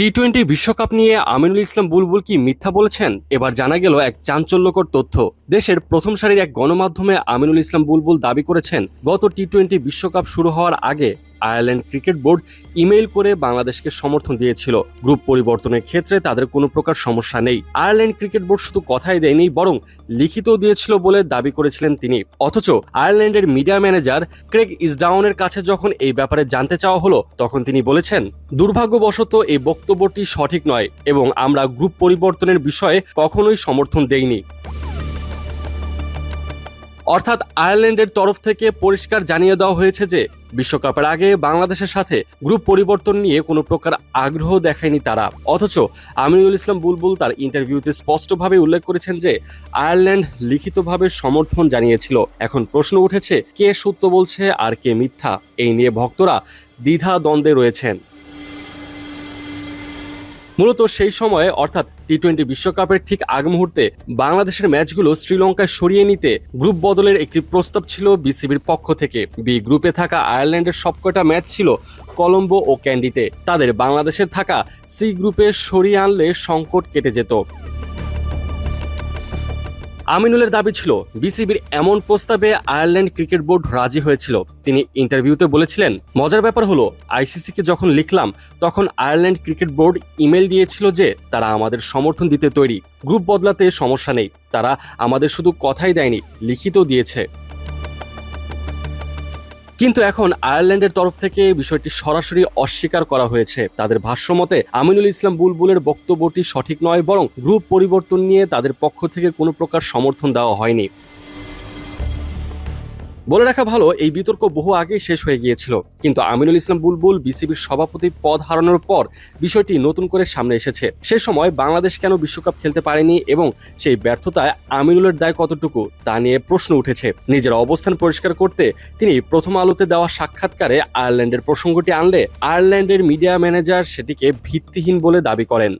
টি-20 বিশ্বকাপ নিয়ে আমিনুল ইসলাম বুলবুল কি মিথ্যা বলেছেন? এবার জানা গেল এক চাঞ্চল্যকর তথ্য। দেশের প্রথম সারির এক গণমাধ্যমে আমিনুল ইসলাম বুলবুল দাবি করেছেন, গত টি-20 বিশ্বকাপ শুরু হওয়ার আগে আয়ারল্যান্ড ক্রিকেট বোর্ড ইমেইল করে বাংলাদেশকে সমর্থন দিয়েছিল। গ্রুপ পরিবর্তনের ক্ষেত্রে তাদের কোনো প্রকার সমস্যা নেই। আয়ারল্যান্ড ক্রিকেট বোর্ড শুধু কথাই দেয়নি, বরং লিখিতও দিয়েছিল বলে দাবি করেছিলেন তিনি। অথচ আয়ারল্যান্ডের মিডিয়া ম্যানেজার ক্রেগ ইসডাউনের কাছে যখন এই ব্যাপারে জানতে চাওয়া হলো, তখন তিনি বলেছেন, দুর্ভাগ্যবশত এই বক্তব্যটি সঠিক নয় এবং আমরা গ্রুপ পরিবর্তনের বিষয়ে কখনোই সমর্থন দেইনি। অর্থাৎ আয়ারল্যান্ডের তরফ থেকে পরিষ্কার জানিয়ে দেওয়া হয়েছে যে বিশ্বকাপের আগে বাংলাদেশের সাথে গ্রুপ পরিবর্তন নিয়ে কোনো প্রকার আগ্রহ দেখায়নি তারা। অথচ আমিনুল ইসলাম বুলবুল তার ইন্টারভিউতে স্পষ্টভাবে উল্লেখ করেছেন যে আয়ারল্যান্ড লিখিতভাবে সমর্থন জানিয়েছিল। এখন প্রশ্ন উঠেছে, কে সত্য বলছে আর কে মিথ্যা? এই নিয়ে ভক্তরা দ্বিধা দ্বন্দ্বে রয়েছেন। মূলত সেই সময়ে অর্থাৎ টি-20 বিশ্বকাপের ঠিক আগ মুহূর্তে বাংলাদেশের ম্যাচগুলো শ্রীলঙ্কায় সরিয়ে নিতে গ্রুপ বদলের একটি প্রস্তাব ছিল বিসিবির পক্ষ থেকে। বি গ্রুপে থাকা আয়ারল্যান্ডের সবকটা ম্যাচ ছিল কলম্বো ও ক্যান্ডিতে। তাদের বাংলাদেশের থাকা সি গ্রুপে সরিয়ে আনলে সংকট কেটে যেত। আমিনুলের দাবি ছিল, বিসিবির এমন প্রস্তাবে আয়ারল্যান্ড ক্রিকেট বোর্ড রাজি হয়েছিল। তিনি ইন্টারভিউতে বলেছিলেন, মজার ব্যাপার হলো আইসিসিকে যখন লিখলাম তখন আয়ারল্যান্ড ক্রিকেট বোর্ড ইমেল দিয়েছিল যে তারা আমাদের সমর্থন দিতে তৈরি, গ্রুপ বদলাতে সমস্যা নেই। তারা আমাদের শুধু কথাই দেয়নি, লিখিতও দিয়েছে। কিন্তু এখন আয়ারল্যান্ডের তরফ থেকে বিষয়টি সরাসরি অস্বীকার করা হয়েছে। তাদের ভাষ্যমতে আমিনুল ইসলাম বুলবুলের বক্তব্যটি সঠিক নয়, বরং গ্রুপ পরিবর্তন নিয়ে তাদের পক্ষ থেকে কোনো প্রকার সমর্থন দেওয়া হয়নি। বলে রাখা ভালো, এই বিতর্ক বহু আগেই শেষ হয়ে গিয়েছিল, কিন্তু আমিনুল ইসলাম বুলবুল বিসিবির সভাপতি পদ হারানোর পর বিষয়টি নতুন করে সামনে এসেছে। সে সময় বাংলাদেশ কেন বিশ্বকাপ খেলতে পারেনি এবং সেই ব্যর্থতায় আমিনুলের দায় কতটুকু তা নিয়ে প্রশ্ন উঠেছে। নিজের অবস্থান পরিষ্কার করতে তিনি প্রথম আলোতে দেওয়া সাক্ষাৎকারে আয়ারল্যান্ডের প্রসঙ্গটি আনলে আয়ারল্যান্ডের মিডিয়া ম্যানেজার সেটিকে ভিত্তিহীন বলে দাবি করেন।